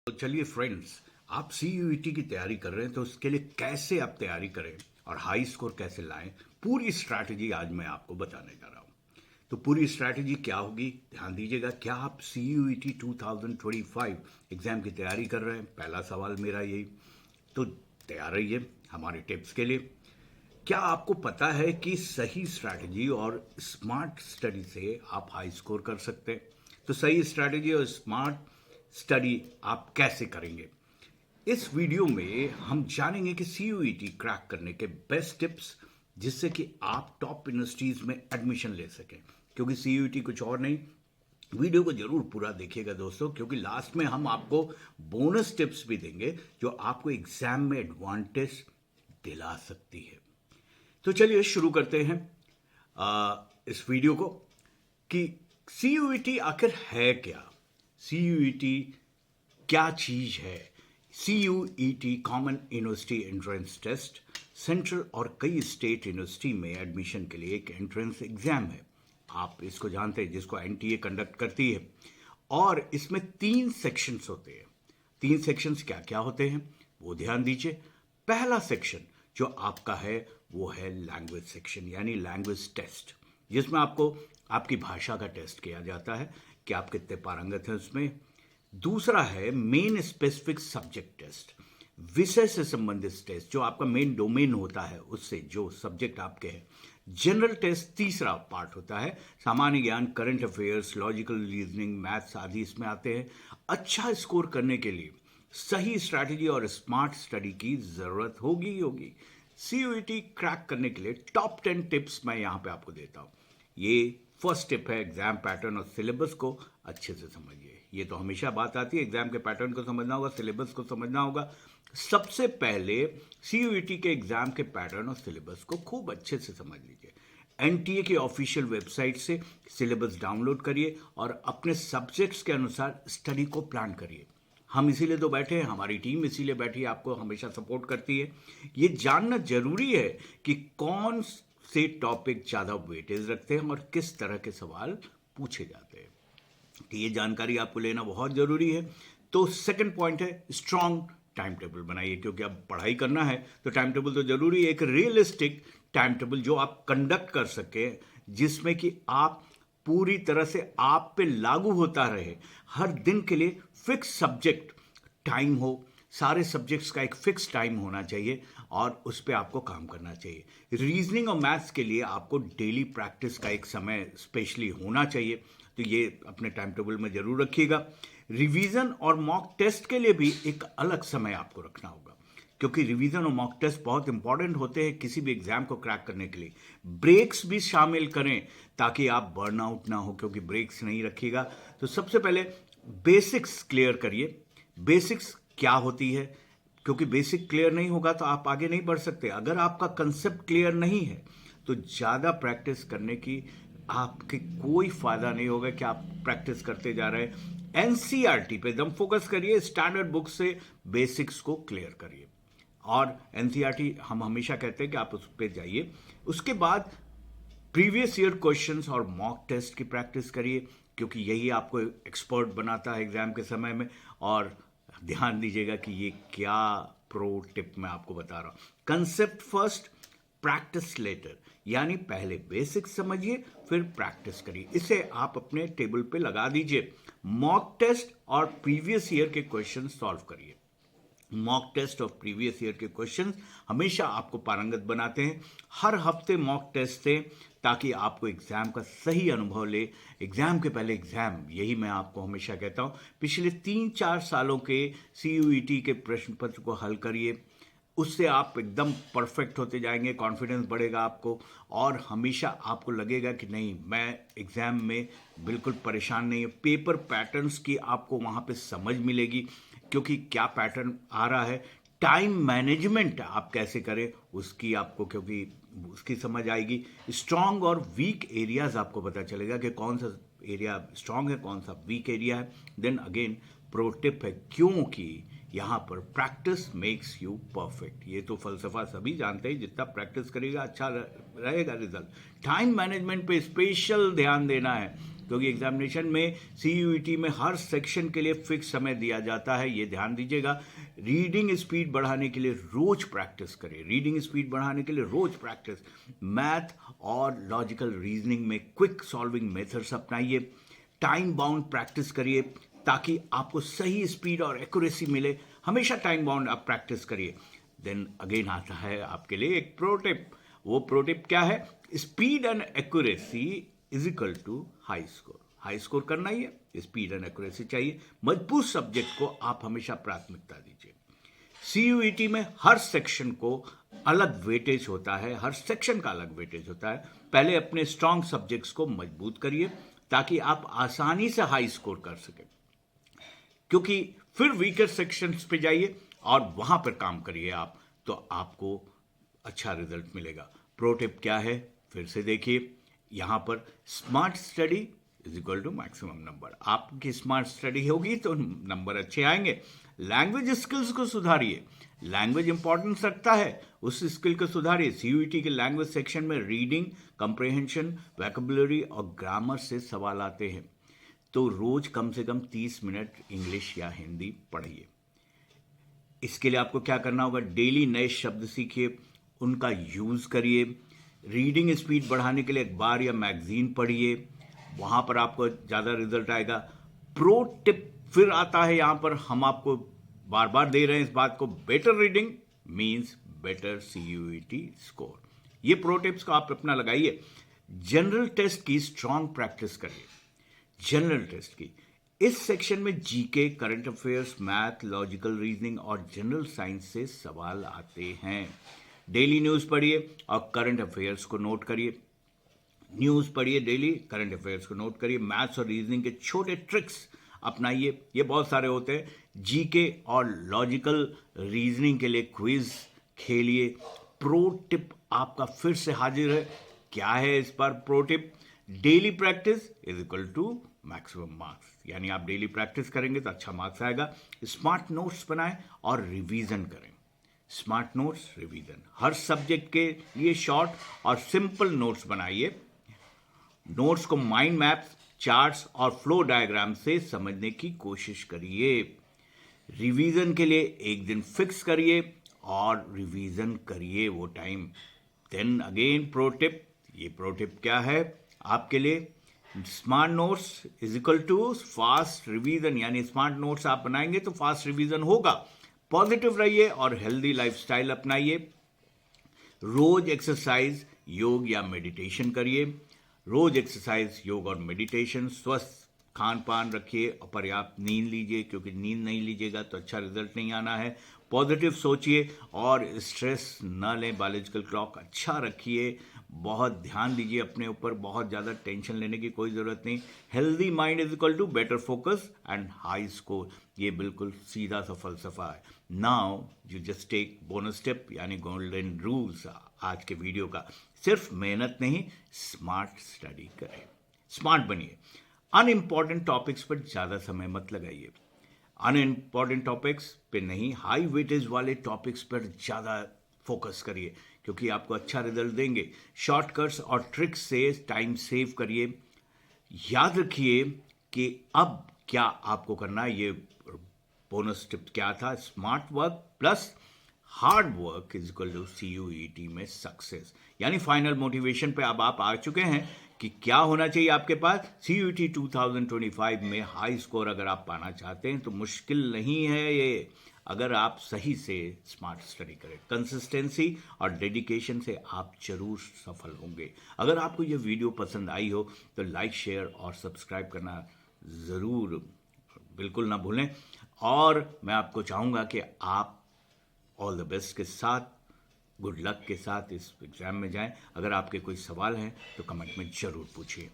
तो चलिए फ्रेंड्स, आप सीयूईटी की तैयारी कर रहे हैं तो उसके लिए कैसे आप तैयारी करें और हाई स्कोर कैसे लाएं, पूरी स्ट्रैटेजी आज मैं आपको बताने जा रहा हूं। तो पूरी स्ट्रैटेजी क्या होगी, ध्यान दीजिएगा। क्या आप सीयूईटी 2025 एग्जाम की तैयारी कर रहे हैं? पहला सवाल मेरा यही। तो तैयार रहिए हमारे टिप्स के लिए। क्या आपको पता है कि सही स्ट्रैटेजी और स्मार्ट स्टडी से आप हाई स्कोर कर सकते हैं? तो सही स्ट्रैटेजी और स्मार्ट स्टडी आप कैसे करेंगे, इस वीडियो में हम जानेंगे कि सीयूईटी क्रैक करने के बेस्ट टिप्स, जिससे कि आप टॉप यूनिवर्सिटीज में एडमिशन ले सकें। क्योंकि सीयूईटी कुछ और नहीं। वीडियो को जरूर पूरा देखिएगा दोस्तों, क्योंकि लास्ट में हम आपको बोनस टिप्स भी देंगे जो आपको एग्जाम में एडवांटेज दिला सकती है। तो चलिए शुरू करते हैं इस वीडियो को कि सीयूईटी आखिर है क्या। सीयूईटी क्या चीज है? CUET common university entrance test central और कई स्टेट यूनिवर्सिटी में एडमिशन के लिए एक एंट्रेंस एग्जाम है। आप इसको जानते हैं, जिसको एनटीए कंडक्ट करती है। और इसमें 3 सेक्शंस होते हैं। 3 सेक्शंस क्या क्या होते हैं वो ध्यान दीजिए। पहला सेक्शन जो आपका है वो है लैंग्वेज सेक्शन, यानी लैंग्वेज टेस्ट, जिसमें आपको आपकी भाषा का टेस्ट किया जाता है कि आप कितने पारंगत हैं उसमें। दूसरा है मेन स्पेसिफिक सब्जेक्ट टेस्ट, विषय से संबंधित टेस्ट, जो आपका मेन डोमेन होता है उससे जो सब्जेक्ट आपके हैं। जनरल टेस्ट तीसरा पार्ट होता है, सामान्य ज्ञान, current affairs, logical reasoning, maths आदि इसमें आते हैं। अच्छा स्कोर करने के लिए सही स्ट्रैटेजी और स्मार्ट स्टडी की जरूरत होगी ही होगी। सीयूईटी क्रैक करने के लिए टॉप 10 टिप्स मैं यहां पे आपको देता हूं। ये फर्स्ट टिप है, एग्जाम पैटर्न और सिलेबस को अच्छे से समझिए। ये तो हमेशा बात आती है, एग्जाम के पैटर्न को समझना होगा, सिलेबस को समझना होगा। सबसे पहले सीयूईटी के एग्जाम के पैटर्न और सिलेबस को खूब अच्छे से समझ लीजिए। एनटीए की ऑफिशियल वेबसाइट से सिलेबस डाउनलोड करिए और अपने सब्जेक्ट्स के अनुसार स्टडी को प्लान करिए। हम इसीलिए तो बैठे हैं, हमारी टीम इसीलिए बैठी है, आपको हमेशा सपोर्ट करती है। ये जानना जरूरी है कि कौन से टॉपिक ज्यादा वेटेज रखते हैं और किस तरह के सवाल पूछे जाते हैं। तो ये जानकारी आपको लेना बहुत जरूरी है। तो सेकंड पॉइंट है स्ट्रांग टाइम टेबल बनाइए, क्योंकि अब पढ़ाई करना है तो टाइम टेबल तो जरूरी है। एक रियलिस्टिक टाइम टेबल जो आप कंडक्ट कर सके, जिसमें कि आप पूरी तरह से आप पे लागू होता रहे। हर दिन के लिए फिक्स सब्जेक्ट टाइम हो, सारे सब्जेक्ट्स का एक फिक्स टाइम होना चाहिए और उस पर आपको काम करना चाहिए। रीजनिंग और मैथ्स के लिए आपको डेली प्रैक्टिस का एक समय स्पेशली होना चाहिए, तो ये अपने टाइम टेबल में जरूर रखिएगा। रिवीजन और मॉक टेस्ट के लिए भी एक अलग समय आपको रखना होगा, क्योंकि रिवीजन और मॉक टेस्ट बहुत इंपॉर्टेंट होते हैं किसी भी एग्जाम को क्रैक करने के लिए। ब्रेक्स भी शामिल करें ताकि आप बर्न आउट ना हो, क्योंकि ब्रेक्स नहीं रखिएगा तो सबसे पहले बेसिक्स क्लियर करिए। बेसिक्स क्या होती है, क्योंकि बेसिक क्लियर नहीं होगा तो आप आगे नहीं बढ़ सकते। अगर आपका कंसेप्ट क्लियर नहीं है तो ज्यादा प्रैक्टिस करने की आपके कोई फायदा नहीं होगा कि आप प्रैक्टिस करते जा रहे हैं। एनसीईआरटी पे एकदम फोकस करिए, स्टैंडर्ड बुक से बेसिक्स को क्लियर करिए। और एनसीईआरटी हम हमेशा कहते हैं कि आप उस पर जाइए। उसके बाद प्रीवियस ईयर क्वेश्चंस और मॉक टेस्ट की प्रैक्टिस करिए, क्योंकि यही आपको एक्सपर्ट बनाता है एग्जाम के समय में। और ध्यान दीजिएगा कि ये क्या प्रो टिप मैं आपको बता रहा हूं। कंसेप्ट फर्स्ट, प्रैक्टिस लेटर, यानी पहले बेसिक्स समझिए फिर प्रैक्टिस करिए। इसे आप अपने टेबल पे लगा दीजिए। मॉक टेस्ट और प्रीवियस ईयर के क्वेश्चन सॉल्व करिए। मॉक टेस्ट और प्रीवियस ईयर के क्वेश्चंस हमेशा आपको पारंगत बनाते हैं। हर हफ्ते मॉक टेस्ट दें ताकि आपको एग्जाम का सही अनुभव ले। एग्जाम के पहले एग्जाम, यही मैं आपको हमेशा कहता हूं। पिछले 3-4 सालों के सीयूईटी के प्रश्न पत्र को हल करिए, उससे आप एकदम परफेक्ट होते जाएंगे, कॉन्फिडेंस बढ़ेगा आपको और हमेशा आपको लगेगा कि नहीं, मैं एग्जाम में बिल्कुल परेशान नहीं है। पेपर पैटर्न्स की आपको वहां पे समझ मिलेगी, क्योंकि क्या पैटर्न आ रहा है। टाइम मैनेजमेंट आप कैसे करें उसकी आपको, क्योंकि उसकी समझ आएगी। स्ट्रांग और वीक एरियाज आपको पता चलेगा कि कौन सा एरिया स्ट्रांग है, कौन सा वीक एरिया है। देन अगेन प्रो टिप है, क्योंकि यहां पर प्रैक्टिस मेक्स यू परफेक्ट। ये तो फलसफा सभी जानते हैं, जितना प्रैक्टिस करेगा अच्छा रहेगा रिजल्ट। टाइम मैनेजमेंट पे स्पेशल ध्यान देना है। क्योंकि एग्जामिनेशन में CUET में हर सेक्शन के लिए फिक्स समय दिया जाता है, ये ध्यान दीजिएगा। रीडिंग स्पीड बढ़ाने के लिए रोज प्रैक्टिस करिए, रीडिंग स्पीड बढ़ाने के लिए रोज प्रैक्टिस। मैथ और लॉजिकल रीजनिंग में क्विक सॉल्विंग मेथड्स अपनाइए। टाइम बाउंड प्रैक्टिस करिए ताकि आपको सही स्पीड और एक्यूरेसी मिले। हमेशा टाइम बाउंड आप प्रैक्टिस करिए। देन अगेन आता है आपके लिए एक प्रो टिप। वो प्रो टिप क्या है? Speed and accuracy is equal to high score. High score करना ही है, स्पीड एंड एक्यूरेसी चाहिए। मजबूत सब्जेक्ट को आप हमेशा प्राथमिकता दीजिए। CUET में हर सेक्शन को अलग वेटेज होता है, हर सेक्शन का अलग वेटेज होता है। पहले अपने स्ट्रांग सब्जेक्ट्स को मजबूत करिए ताकि आप आसानी से हाई स्कोर कर सकें, क्योंकि फिर वीकर सेक्शंस पे जाइए और वहां पर काम करिए आप, तो आपको अच्छा रिजल्ट मिलेगा। प्रो टिप क्या है? फिर से देखिए, यहां पर smart study is equal to maximum number. आपकी स्मार्ट स्टडी होगी तो नंबर अच्छे आएंगे। लैंग्वेज स्किल्स को सुधारिए, लैंग्वेज इंपॉर्टेंस रखता है, उस स्किल को सुधारिए। CUET के लैंग्वेज सेक्शन में रीडिंग, कंप्रहेंशन, वोकैबुलरी और ग्रामर से सवाल आते हैं, तो रोज कम से कम 30 मिनट इंग्लिश या हिंदी पढ़िए। इसके लिए आपको क्या करना होगा? डेली नए शब्द सीखिए, उनका यूज करिए। रीडिंग स्पीड बढ़ाने के लिए अखबार या मैगजीन पढ़िए, वहां पर आपको ज्यादा रिजल्ट आएगा। प्रो टिप फिर आता है, यहां पर हम आपको बार बार दे रहे हैं इस बात को, better reading means better CUET score. ये प्रो टिप्स को आप अपना लगाइए। जनरल टेस्ट की स्ट्रांग प्रैक्टिस करिए, जनरल टेस्ट की। इस सेक्शन में GK, current affairs, math, logical reasoning और जनरल साइंस से सवाल आते हैं। डेली न्यूज पढ़िए और करंट अफेयर्स को नोट करिए। न्यूज पढ़िए डेली, करंट अफेयर्स को नोट करिए। मैथ्स और रीजनिंग के छोटे ट्रिक्स अपनाइए, ये बहुत सारे होते हैं। GK और लॉजिकल रीजनिंग के लिए क्विज खेलिए। प्रो टिप आपका फिर से हाजिर है। क्या है इस बार pro tip? Daily practice is equal to maximum marks, यानी आप डेली प्रैक्टिस करेंगे तो अच्छा मार्क्स आएगा। स्मार्ट नोट्स बनाएं और रिवीजन करें। स्मार्ट नोट्स, रिवीजन, हर सब्जेक्ट के लिए शॉर्ट और सिंपल नोट्स बनाइए। नोट्स को माइंड मैप्स, चार्ट्स और फ्लो डायग्राम से समझने की कोशिश करिए। रिवीजन के लिए एक दिन फिक्स करिए और रिवीजन करिए वो time. Then again pro tip, ये प्रो टिप क्या है आपके लिए? Smart notes is equal to fast revision, यानी स्मार्ट नोट्स आप बनाएंगे तो फास्ट रिवीजन होगा। पॉजिटिव रहिए और हेल्दी लाइफस्टाइल अपनाइए। रोज एक्सरसाइज, योग या मेडिटेशन करिए। रोज एक्सरसाइज, योग और मेडिटेशन। स्वस्थ खान पान रखिए और पर्याप्त नींद लीजिए, क्योंकि नींद नहीं लीजिएगा तो अच्छा रिजल्ट नहीं आना है। पॉजिटिव सोचिए और स्ट्रेस न लें। बायोलॉजिकल क्लॉक अच्छा रखिए, बहुत ध्यान दीजिए अपने ऊपर, बहुत ज़्यादा टेंशन लेने की कोई ज़रूरत नहीं। Healthy mind is equal to better focus and high score, ये बिल्कुल सीधा सा फलसफा है। Now you just take bonus tip, यानी गोल्डन रूल्स आज के वीडियो का। सिर्फ मेहनत नहीं, स्मार्ट स्टडी करें, स्मार्ट बनिए। अनइम्पॉर्टेंट टॉपिक्स पर ज़्यादा समय मत लगाइए। अनइम्पॉर्टेंट टॉपिक्स पे नहीं, हाई वेटेज वाले टॉपिक्स पर ज़्यादा फोकस करिए, क्योंकि आपको अच्छा रिजल्ट देंगे। शॉर्टकट्स और ट्रिक्स से टाइम सेव करिए। याद रखिए कि अब क्या आपको करना है, ये बोनस टिप क्या था? Smart work plus hard work is equal to CUET में सक्सेस, यानी फाइनल मोटिवेशन पे अब आप आ चुके हैं कि क्या होना चाहिए आपके पास। CUET 2025 में हाई स्कोर अगर आप पाना चाहते हैं तो मुश्किल नहीं है ये, अगर आप सही से स्मार्ट स्टडी करें। कंसिस्टेंसी और डेडिकेशन से आप जरूर सफल होंगे। अगर आपको ये वीडियो पसंद आई हो तो लाइक, शेयर और सब्सक्राइब करना ज़रूर बिल्कुल ना भूलें। और मैं आपको चाहूँगा कि आप ऑल द बेस्ट के साथ, गुड लक के साथ इस एग्ज़ाम में जाएं। अगर आपके कोई सवाल हैं तो कमेंट में ज़रूर पूछिए।